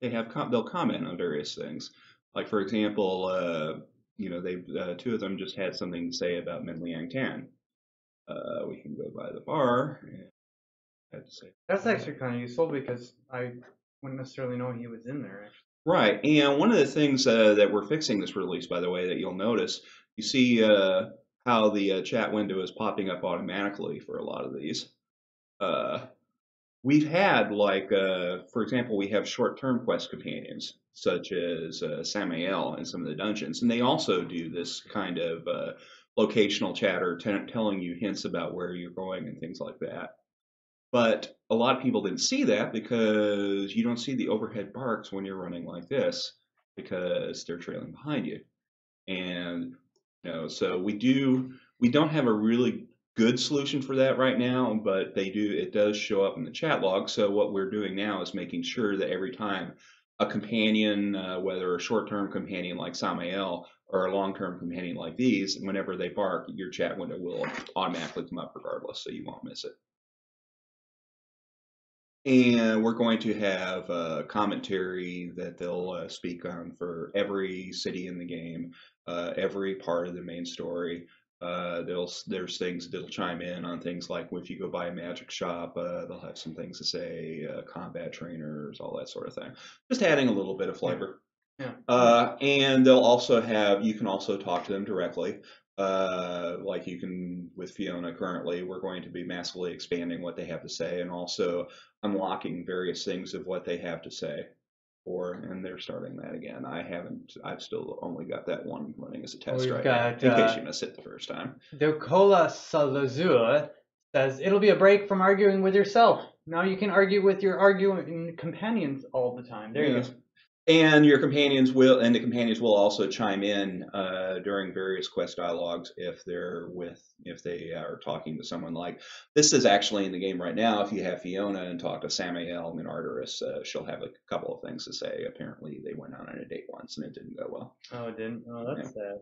they'll comment on various things. Like, for example, two of them just had something to say about Min Liang Tan. We can go by the bar. And had to say that's actually kind of useful because I wouldn't necessarily know he was in there. Actually. Right, and one of the things that we're fixing this release, by the way, that you'll notice, you see how the chat window is popping up automatically for a lot of these. We've had, for example, we have short-term quest companions, such as Samael in some of the dungeons, and they also do this kind of locational chatter, telling you hints about where you're going and things like that. But a lot of people didn't see that because you don't see the overhead barks when you're running like this because they're trailing behind you. And So we don't have a really good solution for that right now, but it does show up in the chat log. So what we're doing now is making sure that every time a companion, whether a short-term companion like Samael or a long-term companion like these, whenever they bark, your chat window will automatically come up regardless, so you won't miss it. And we're going to have a commentary that they'll speak on for every city in the game, every part of the main story. There's things that'll chime in on things like if you go by a magic shop, they'll have some things to say, combat trainers, all that sort of thing. Just adding a little bit of flavor. Yeah. And they'll also you can also talk to them directly. Like you can with Fiona currently, we're going to be massively expanding what they have to say and also unlocking various things of what they have to say. And they're starting that again. I've still only got that one running as a test right now, in case you missed it the first time. Dokola Salazur says, it'll be a break from arguing with yourself. Now you can argue with your arguing companions all the time. There you go. And the companions will also chime in during various quest dialogues if they are talking to someone. Like this is actually in the game right now. If you have Fiona and talk to Samael and Arteris, she'll have a couple of things to say. Apparently, they went on a date once and it didn't go well. Oh, it didn't. Oh, that's sad.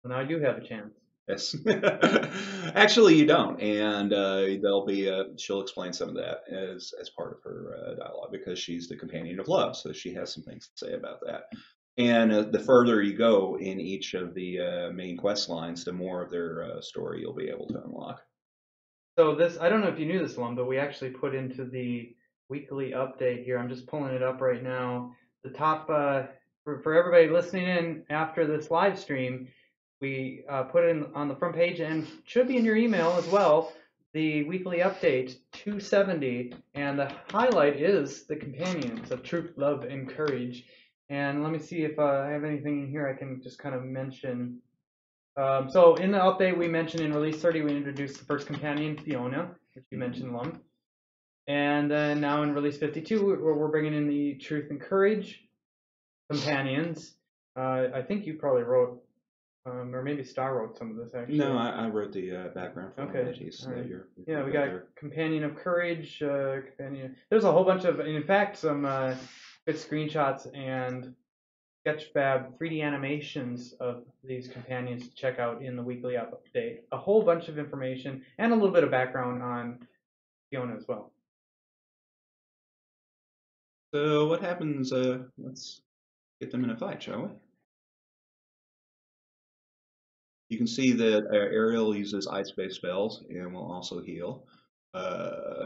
Well, now I do have a chance. Yes. Actually, you don't, and she'll explain some of that as part of her dialogue because she's the companion of love, so she has some things to say about that. And the further you go in each of the main quest lines, the more of their story you'll be able to unlock. So I don't know if you knew this, Lum, but we actually put into the weekly update here. I'm just pulling it up right now. The top for everybody listening in after this live stream. We put it on the front page and should be in your email as well, the weekly update 270. And the highlight is the companions of truth, love, and courage. And let me see if I have anything in here I can just kind of mention. So in the update, we mentioned in release 30, we introduced the first companion, Fiona, which you mentioned, Lum. And then now in release 52, we're bringing in the truth and courage companions. I think you probably wrote or maybe Star wrote some of this actually. No, I wrote the background for okay. it. Right. Yeah, we got Companion of Courage, Companion. There's a whole bunch of, in fact, some good screenshots and Sketchfab 3D animations of these companions to check out in the weekly update. A whole bunch of information and a little bit of background on Fiona as well. So what happens? Let's get them in a fight, shall we? You can see that Ariel uses ice-based spells and will also heal.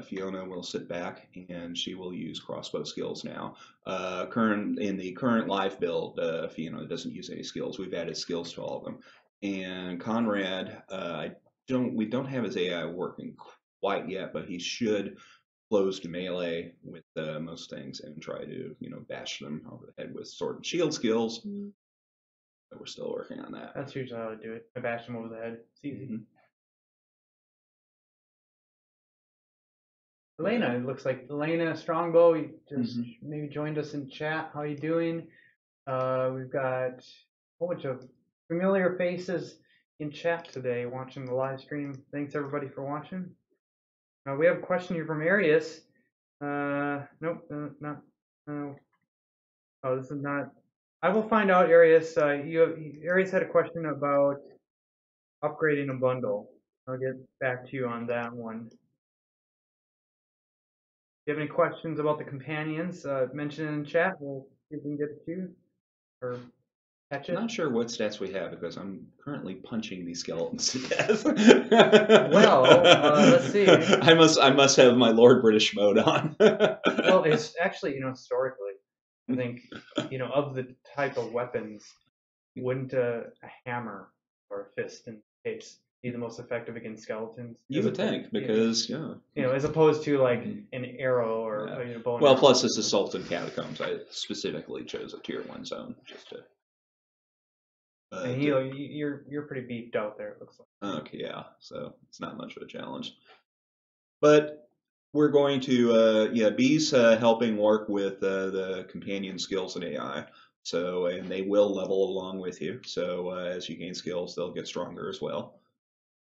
Fiona will sit back and she will use crossbow skills now. In the current live build, Fiona doesn't use any skills. We've added skills to all of them. And Conrad, we don't have his AI working quite yet, but he should close to melee with most things and try to bash them over the head with sword and shield skills. But we're still working on that. That's usually how to do it. I bash them over the head. It's easy. Mm-hmm. Elena, it looks like Elena Strongbow just maybe joined us in chat. How are you doing? We've got a whole bunch of familiar faces in chat today watching the live stream. Thanks everybody for watching. We have a question here from Arius. Nope, not. Oh, this is not. I will find out, Arius. Arius had a question about upgrading a bundle. I'll get back to you on that one. If you have any questions about the companions, mention it in chat. We'll see if we can get it to you or catch it. I'm not sure what stats we have because I'm currently punching these skeletons to death. Well, let's see. I must have my Lord British mode on. Well, it's actually, historically, I think, of the type of weapons, wouldn't a hammer or a fist in this case be the most effective against skeletons? You would think, because as opposed to like an arrow or bow. Well, plus this is Sultan Catacombs. I specifically chose a tier 1 zone just to. And you're pretty beefed out there, it looks like. Okay, yeah. So it's not much of a challenge, but we're going to B's helping work with the companion skills and AI. So, and they will level along with you. So as you gain skills, they'll get stronger as well.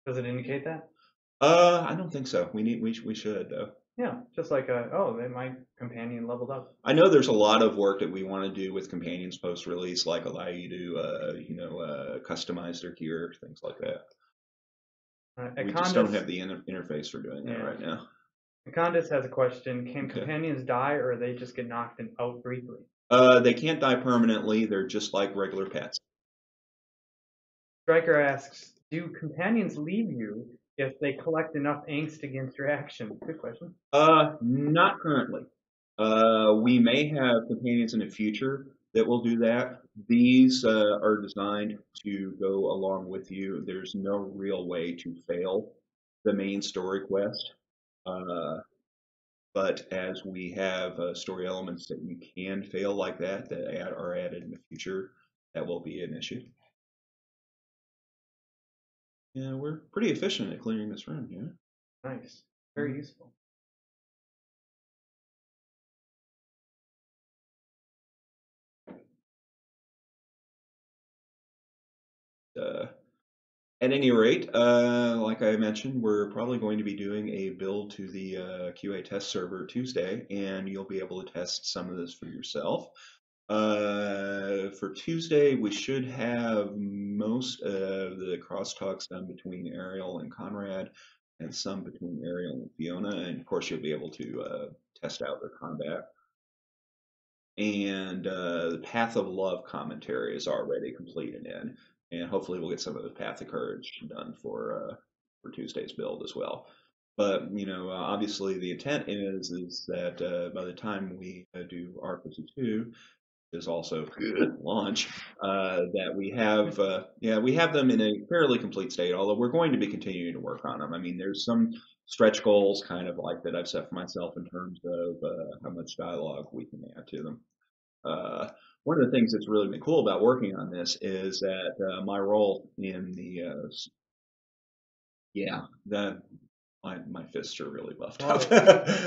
Does it indicate that? I don't think so. We should though. Yeah, just like oh, my companion leveled up. I know there's a lot of work that we want to do with companions post-release, like allow you to customize their gear, things like that. We just don't have the interface for doing that right now. Condis has a question. Can companions die, or they just get knocked out briefly? They can't die permanently. They're just like regular pets. Striker asks, do companions leave you if they collect enough angst against your action? Good question. Not currently. We may have companions in the future that will do that. These are designed to go along with you. There's no real way to fail the main story quest. But as we have story elements that you can fail like that are added in the future, that will be an issue. Yeah, we're pretty efficient at clearing this room here. Nice. Very useful. At any rate, like I mentioned, we're probably going to be doing a build to the QA test server Tuesday, and you'll be able to test some of this for yourself. For Tuesday, we should have most of the crosstalks done between Ariel and Conrad, and some between Ariel and Fiona, and of course you'll be able to test out their combat. And the Path of Love commentary is already completed in. And hopefully we'll get some of the Path of Courage done for Tuesday's build as well. But obviously the intent is that by the time we do R52, is also launch, that we have them in a fairly complete state. Although we're going to be continuing to work on them. I mean, there's some stretch goals kind of like that I've set for myself in terms of how much dialogue we can add to them. One of the things that's really been cool about working on this is that my role in my fists are really buffed up.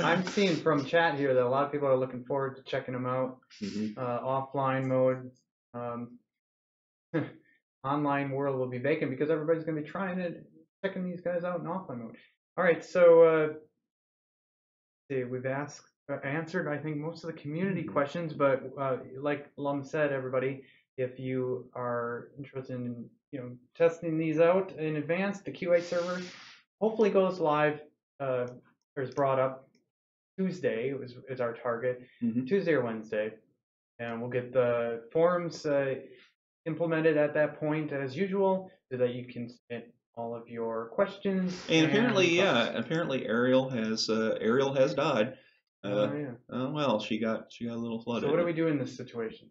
I'm seeing from chat here that a lot of people are looking forward to checking them out. Offline mode, online world will be vacant because everybody's going to be checking these guys out in offline mode. All right, so we've answered, I think, most of the community questions, but like Lum said, everybody, if you are interested in testing these out in advance, the QA server hopefully goes live or is brought up Tuesday is our target, Tuesday or Wednesday, and we'll get the forums implemented at that point as usual, so that you can submit all of your questions. And apparently Ariel has died. Well, she got a little flooded. So what do we do in this situation?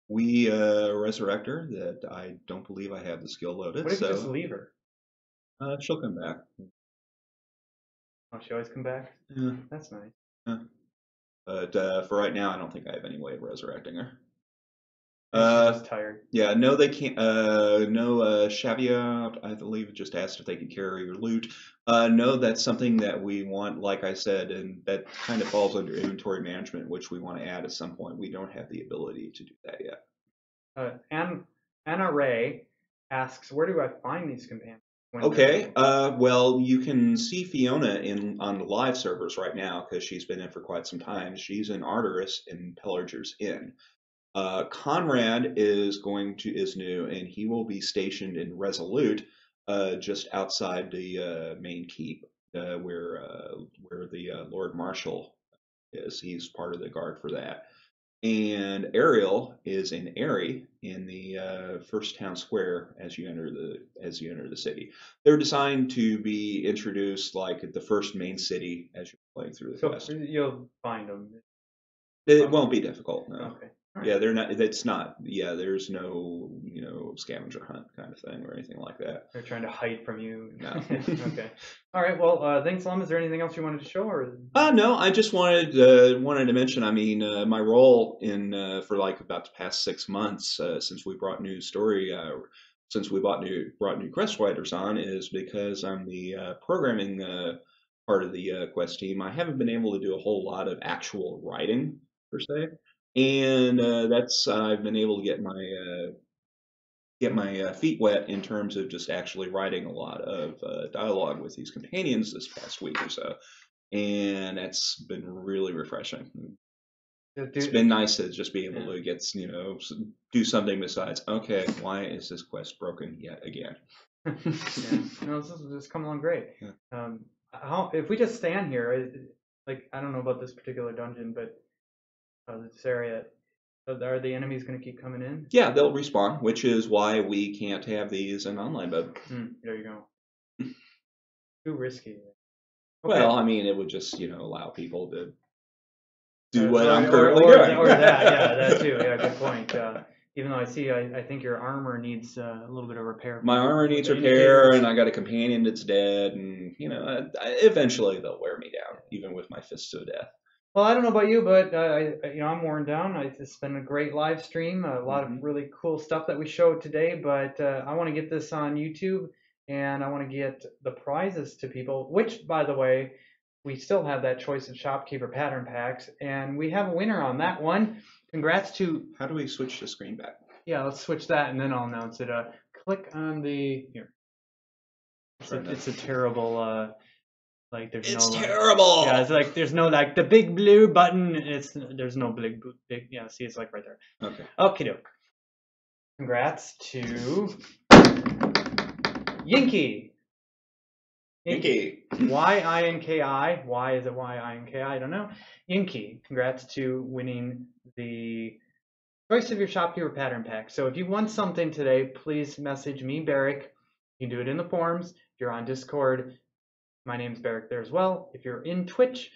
We resurrect her. That I don't believe I have the skill loaded. What if you just leave her? She'll come back. Oh, she always come back? Yeah. That's nice. Yeah. But for right now, I don't think I have any way of resurrecting her. She's just tired. Yeah, no, they can't. No, Shabia, I believe, just asked if they could carry your loot. No, that's something that we want, like I said, and that kind of falls under inventory management, which we want to add at some point. We don't have the ability to do that yet. Anna Ray asks, where do I find these companions? Okay, well, you can see Fiona on the live servers right now because she's been in for quite some time. She's in Arteris in Pillager's Inn. Conrad is new, and he will be stationed in Resolute, just outside the main keep, where the Lord Marshal is. He's part of the guard for that. And Ariel is in Airy in the first town square as you enter the city. They're designed to be introduced like at the first main city as you're playing through the quest. You'll find them. It won't be difficult, no. Okay. Right. Yeah, they're not. It's not. Yeah, there's no scavenger hunt kind of thing or anything like that. They're trying to hide from you. No. Okay. All right. Well, thanks, Lum. Is there anything else you wanted to show, or? No. I just wanted to mention. I mean, my role in for like about the past 6 months since we brought new story. Since we brought new quest writers on, is because I'm the programming part of the quest team. I haven't been able to do a whole lot of actual writing per se. And that's I've been able to get my feet wet in terms of just actually writing a lot of dialogue with these companions this past week or so, and that's been really refreshing. It's been nice to just be able to get, do something besides, okay, why is this quest broken yet again? No, this is coming along great. Yeah. If we just stand here, like, I don't know about this particular dungeon, but this area, are the enemies going to keep coming in? Yeah, they'll respawn, which is why we can't have these in online mode. There you go. Too risky. Okay. Well, I mean, it would just, allow people to do what I'm or currently doing. Or that too. Yeah, good point. Even though I think your armor needs a little bit of repair. My armor needs repair, and I got a companion that's dead, and eventually they'll wear me down, even with my fists of death. Well, I don't know about you, but I'm worn down. It's been a great live stream, a lot of really cool stuff that we showed today. But I want to get this on YouTube, and I want to get the prizes to people. Which, by the way, we still have that choice of shopkeeper pattern packs, and we have a winner on that one. Congrats to. How do we switch the screen back? Yeah, let's switch that, and then I'll announce it. Click on the here. It's a terrible. It's terrible. Yeah, it's like there's no the big blue button. There's no big. Yeah, see, it's like right there. Okay. Okie doke. Congrats to Yinky. Yinky. Y-I-N-K-I. Why is it Y-I-N-K-I? I don't know. Yinky. Congrats to winning the choice of your shopkeeper pattern pack. So if you want something today, please message me, Barrick. You can do it in the forums. If you're on Discord, my name's Barrick there as well. If you're in Twitch,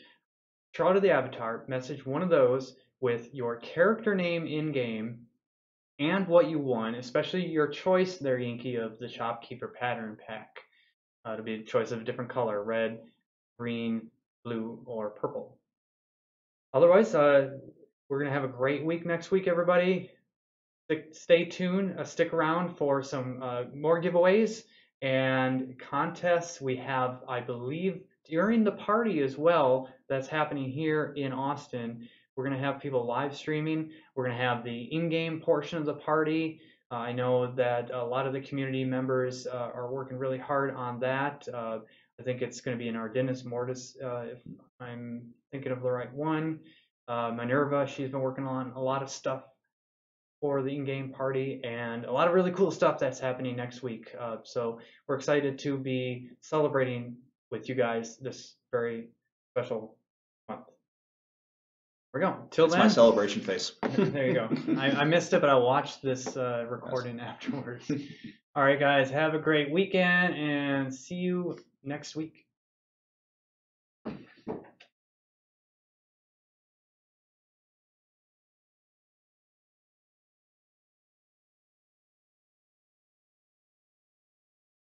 Shroud of the Avatar, message one of those with your character name in-game and what you won, especially your choice there, Yinky, of the shopkeeper pattern pack. It'll be a choice of a different color, red, green, blue, or purple. Otherwise, we're going to have a great week next week, everybody. Stay tuned, stick around for some more giveaways and contests. We have, I believe, during the party as well, that's happening here in Austin. We're going to have people live streaming. We're going to have the in-game portion of the party. I know that a lot of the community members are working really hard on that. I think it's going to be an Ardennis Mortis, if I'm thinking of the right one. Minerva, she's been working on a lot of stuff for the in-game party, and a lot of really cool stuff that's happening next week. So we're excited to be celebrating with you guys this very special month. There we go. Till That's then, my celebration face. there you go. I missed it, but I watched this recording afterwards. All right, guys, have a great weekend, and see you next week.